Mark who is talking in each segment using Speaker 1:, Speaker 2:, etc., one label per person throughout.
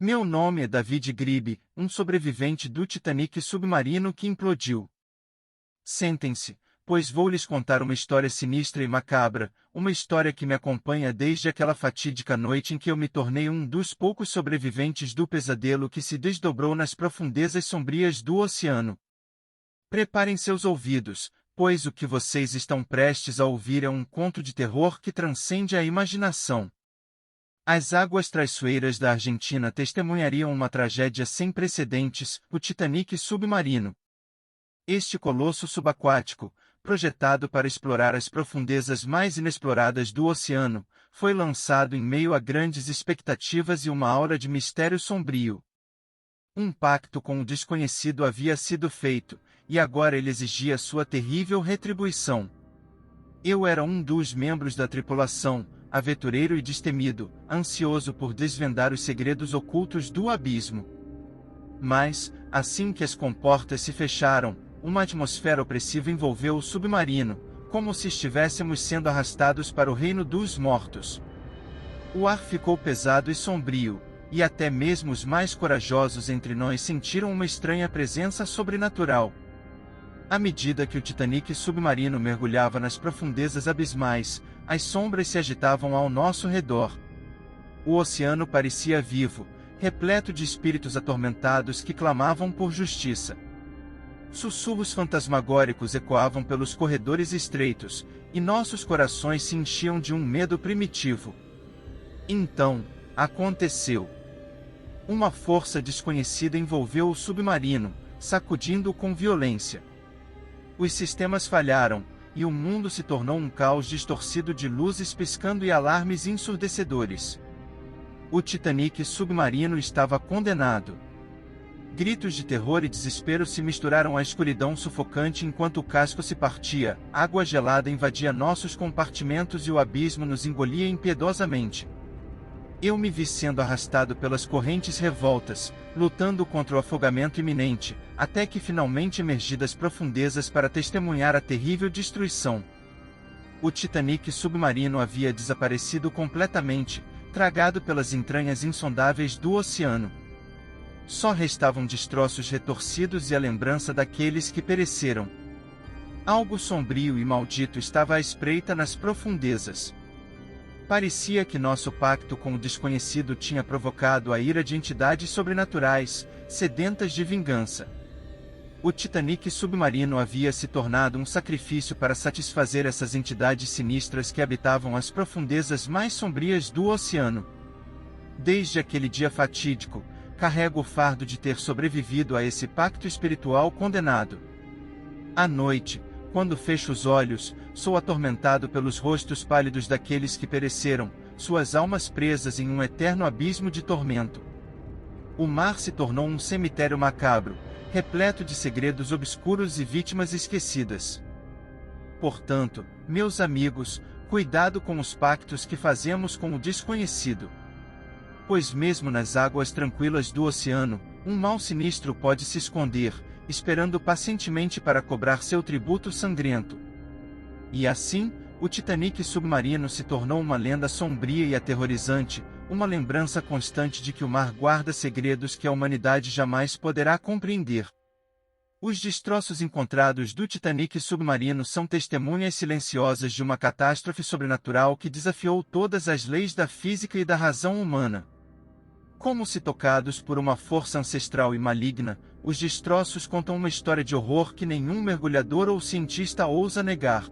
Speaker 1: Meu nome é David Gribe, um sobrevivente do Titanic submarino que implodiu. Sentem-se, pois vou lhes contar uma história sinistra e macabra, uma história que me acompanha desde aquela fatídica noite em que eu me tornei um dos poucos sobreviventes do pesadelo que se desdobrou nas profundezas sombrias do oceano. Preparem seus ouvidos, pois o que vocês estão prestes a ouvir é um conto de terror que transcende a imaginação. As águas traiçoeiras da Argentina testemunhariam uma tragédia sem precedentes, o Titanic submarino. Este colosso subaquático, projetado para explorar as profundezas mais inexploradas do oceano, foi lançado em meio a grandes expectativas e uma aura de mistério sombrio. Um pacto com o desconhecido havia sido feito, e agora ele exigia sua terrível retribuição. Eu era um dos membros da tripulação, aventureiro e destemido, ansioso por desvendar os segredos ocultos do abismo. Mas, assim que as comportas se fecharam, uma atmosfera opressiva envolveu o submarino, como se estivéssemos sendo arrastados para o reino dos mortos. O ar ficou pesado e sombrio, e até mesmo os mais corajosos entre nós sentiram uma estranha presença sobrenatural. À medida que o Titanic submarino mergulhava nas profundezas abismais, as sombras se agitavam ao nosso redor. O oceano parecia vivo, repleto de espíritos atormentados que clamavam por justiça. Sussurros fantasmagóricos ecoavam pelos corredores estreitos, e nossos corações se enchiam de um medo primitivo. Então, aconteceu. Uma força desconhecida envolveu o submarino, sacudindo-o com violência. Os sistemas falharam, e o mundo se tornou um caos distorcido de luzes piscando e alarmes ensurdecedores. O Titanic submarino estava condenado. Gritos de terror e desespero se misturaram à escuridão sufocante enquanto o casco se partia, água gelada invadia nossos compartimentos e o abismo nos engolia impiedosamente. Eu me vi sendo arrastado pelas correntes revoltas, lutando contra o afogamento iminente, até que finalmente emergi das profundezas para testemunhar a terrível destruição. O Titanic submarino havia desaparecido completamente, tragado pelas entranhas insondáveis do oceano. Só restavam destroços retorcidos e a lembrança daqueles que pereceram. Algo sombrio e maldito estava à espreita nas profundezas. Parecia que nosso pacto com o desconhecido tinha provocado a ira de entidades sobrenaturais, sedentas de vingança. O Titanic submarino havia se tornado um sacrifício para satisfazer essas entidades sinistras que habitavam as profundezas mais sombrias do oceano. Desde aquele dia fatídico, carrego o fardo de ter sobrevivido a esse pacto espiritual condenado. À noite, quando fecho os olhos, sou atormentado pelos rostos pálidos daqueles que pereceram, suas almas presas em um eterno abismo de tormento. O mar se tornou um cemitério macabro, repleto de segredos obscuros e vítimas esquecidas. Portanto, meus amigos, cuidado com os pactos que fazemos com o desconhecido. Pois mesmo nas águas tranquilas do oceano, um mal sinistro pode se esconder, esperando pacientemente para cobrar seu tributo sangrento. E assim, o Titanic submarino se tornou uma lenda sombria e aterrorizante, uma lembrança constante de que o mar guarda segredos que a humanidade jamais poderá compreender. Os destroços encontrados do Titanic submarino são testemunhas silenciosas de uma catástrofe sobrenatural que desafiou todas as leis da física e da razão humana. Como se tocados por uma força ancestral e maligna, os destroços contam uma história de horror que nenhum mergulhador ou cientista ousa negar.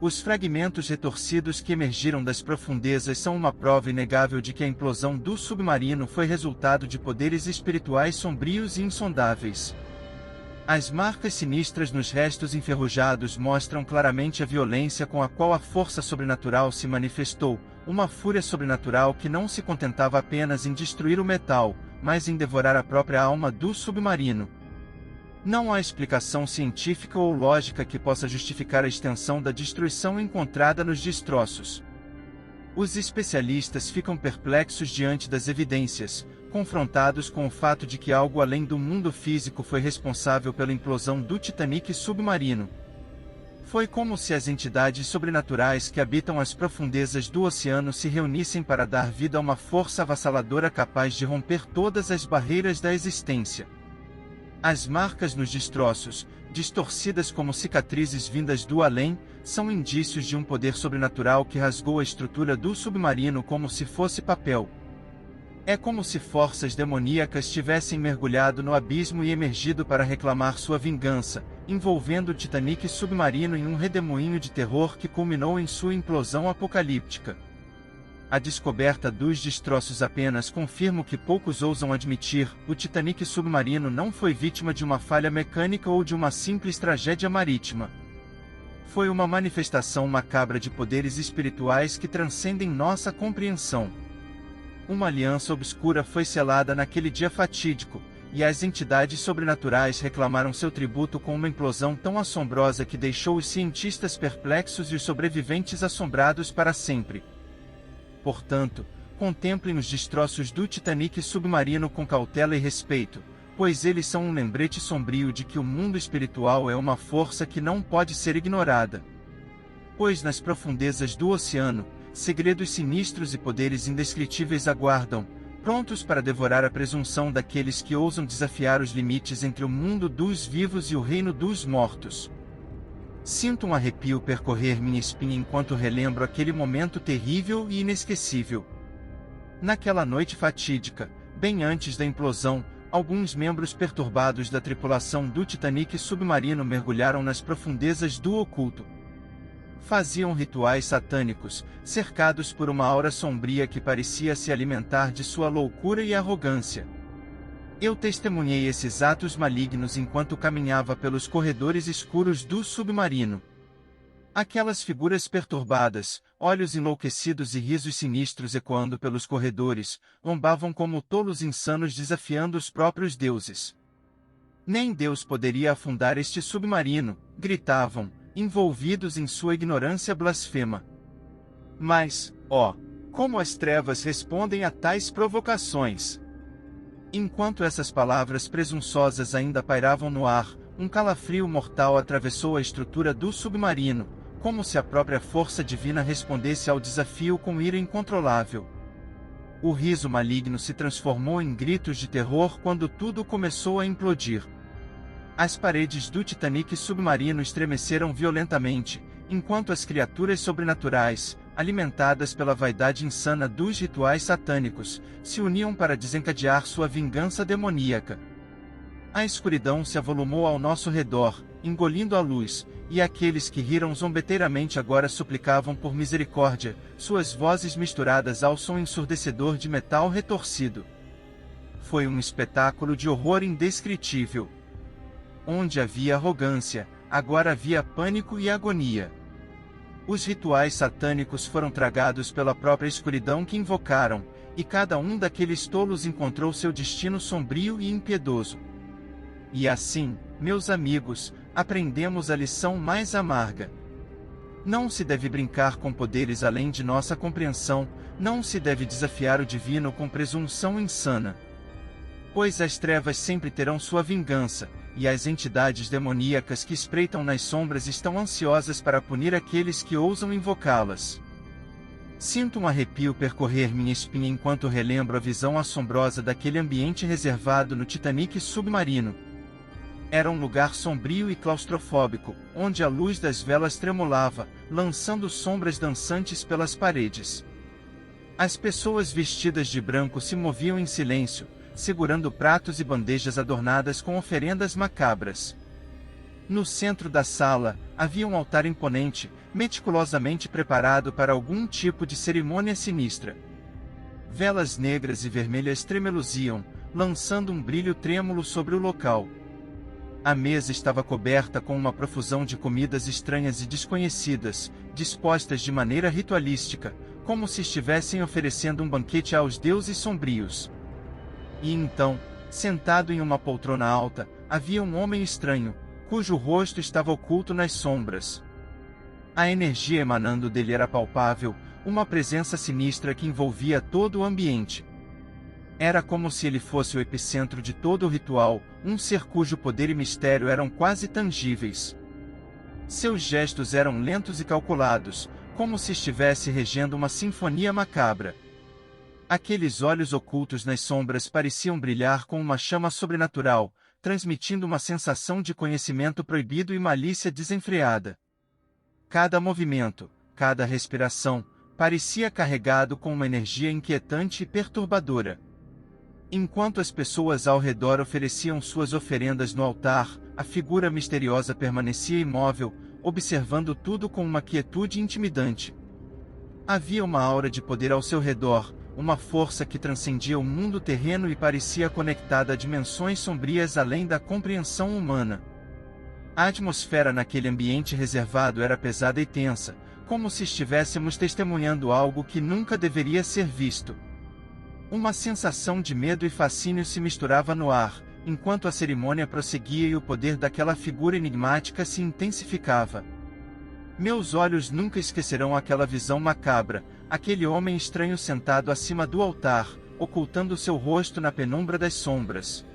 Speaker 1: Os fragmentos retorcidos que emergiram das profundezas são uma prova inegável de que a implosão do submarino foi resultado de poderes espirituais sombrios e insondáveis. As marcas sinistras nos restos enferrujados mostram claramente a violência com a qual a força sobrenatural se manifestou, uma fúria sobrenatural que não se contentava apenas em destruir o metal, mas em devorar a própria alma do submarino. Não há explicação científica ou lógica que possa justificar a extensão da destruição encontrada nos destroços. Os especialistas ficam perplexos diante das evidências, confrontados com o fato de que algo além do mundo físico foi responsável pela implosão do Titanic submarino. Foi como se as entidades sobrenaturais que habitam as profundezas do oceano se reunissem para dar vida a uma força avassaladora capaz de romper todas as barreiras da existência. As marcas nos destroços, distorcidas como cicatrizes vindas do além, são indícios de um poder sobrenatural que rasgou a estrutura do submarino como se fosse papel. É como se forças demoníacas tivessem mergulhado no abismo e emergido para reclamar sua vingança, envolvendo o Titanic submarino em um redemoinho de terror que culminou em sua implosão apocalíptica. A descoberta dos destroços apenas confirma o que poucos ousam admitir: o Titanic submarino não foi vítima de uma falha mecânica ou de uma simples tragédia marítima. Foi uma manifestação macabra de poderes espirituais que transcendem nossa compreensão. Uma aliança obscura foi selada naquele dia fatídico, e as entidades sobrenaturais reclamaram seu tributo com uma implosão tão assombrosa que deixou os cientistas perplexos e os sobreviventes assombrados para sempre. Portanto, contemplem os destroços do Titanic submarino com cautela e respeito, pois eles são um lembrete sombrio de que o mundo espiritual é uma força que não pode ser ignorada. Pois nas profundezas do oceano, segredos sinistros e poderes indescritíveis aguardam, prontos para devorar a presunção daqueles que ousam desafiar os limites entre o mundo dos vivos e o reino dos mortos. Sinto um arrepio percorrer minha espinha enquanto relembro aquele momento terrível e inesquecível. Naquela noite fatídica, bem antes da implosão, alguns membros perturbados da tripulação do Titanic submarino mergulharam nas profundezas do oculto. Faziam rituais satânicos, cercados por uma aura sombria que parecia se alimentar de sua loucura e arrogância. Eu testemunhei esses atos malignos enquanto caminhava pelos corredores escuros do submarino. Aquelas figuras perturbadas, olhos enlouquecidos e risos sinistros ecoando pelos corredores, zombavam como tolos insanos desafiando os próprios deuses. Nem Deus poderia afundar este submarino, gritavam, envolvidos em sua ignorância blasfema. Mas, ó, como as trevas respondem a tais provocações! Enquanto essas palavras presunçosas ainda pairavam no ar, um calafrio mortal atravessou a estrutura do submarino, como se a própria força divina respondesse ao desafio com ira incontrolável. O riso maligno se transformou em gritos de terror quando tudo começou a implodir. As paredes do Titanic submarino estremeceram violentamente, enquanto as criaturas sobrenaturais, alimentadas pela vaidade insana dos rituais satânicos, se uniam para desencadear sua vingança demoníaca. A escuridão se avolumou ao nosso redor, engolindo a luz, e aqueles que riram zombeteiramente agora suplicavam por misericórdia, suas vozes misturadas ao som ensurdecedor de metal retorcido. Foi um espetáculo de horror indescritível. Onde havia arrogância, agora havia pânico e agonia. Os rituais satânicos foram tragados pela própria escuridão que invocaram, e cada um daqueles tolos encontrou seu destino sombrio e impiedoso. E assim, meus amigos, aprendemos a lição mais amarga. Não se deve brincar com poderes além de nossa compreensão, não se deve desafiar o divino com presunção insana. Pois as trevas sempre terão sua vingança, e as entidades demoníacas que espreitam nas sombras estão ansiosas para punir aqueles que ousam invocá-las. Sinto um arrepio percorrer minha espinha enquanto relembro a visão assombrosa daquele ambiente reservado no Titanic submarino. Era um lugar sombrio e claustrofóbico, onde a luz das velas tremulava, lançando sombras dançantes pelas paredes. As pessoas vestidas de branco se moviam em silêncio, segurando pratos e bandejas adornadas com oferendas macabras. No centro da sala, havia um altar imponente, meticulosamente preparado para algum tipo de cerimônia sinistra. Velas negras e vermelhas tremeluziam, lançando um brilho trêmulo sobre o local. A mesa estava coberta com uma profusão de comidas estranhas e desconhecidas, dispostas de maneira ritualística, como se estivessem oferecendo um banquete aos deuses sombrios. E então, sentado em uma poltrona alta, havia um homem estranho, cujo rosto estava oculto nas sombras. A energia emanando dele era palpável, uma presença sinistra que envolvia todo o ambiente. Era como se ele fosse o epicentro de todo o ritual, um ser cujo poder e mistério eram quase tangíveis. Seus gestos eram lentos e calculados, como se estivesse regendo uma sinfonia macabra. Aqueles olhos ocultos nas sombras pareciam brilhar com uma chama sobrenatural, transmitindo uma sensação de conhecimento proibido e malícia desenfreada. Cada movimento, cada respiração, parecia carregado com uma energia inquietante e perturbadora. Enquanto as pessoas ao redor ofereciam suas oferendas no altar, a figura misteriosa permanecia imóvel, observando tudo com uma quietude intimidante. Havia uma aura de poder ao seu redor, uma força que transcendia o mundo terreno e parecia conectada a dimensões sombrias além da compreensão humana. A atmosfera naquele ambiente reservado era pesada e tensa, como se estivéssemos testemunhando algo que nunca deveria ser visto. Uma sensação de medo e fascínio se misturava no ar, enquanto a cerimônia prosseguia e o poder daquela figura enigmática se intensificava. Meus olhos nunca esquecerão aquela visão macabra, aquele homem estranho sentado acima do altar, ocultando seu rosto na penumbra das sombras.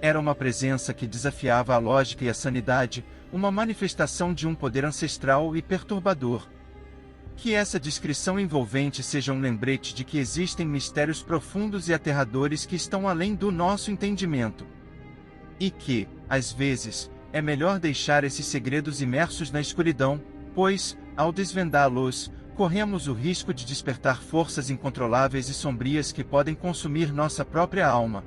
Speaker 1: Era uma presença que desafiava a lógica e a sanidade, uma manifestação de um poder ancestral e perturbador. Que essa descrição envolvente seja um lembrete de que existem mistérios profundos e aterradores que estão além do nosso entendimento. E que, às vezes, é melhor deixar esses segredos imersos na escuridão, pois, ao desvendá-los, corremos o risco de despertar forças incontroláveis e sombrias que podem consumir nossa própria alma.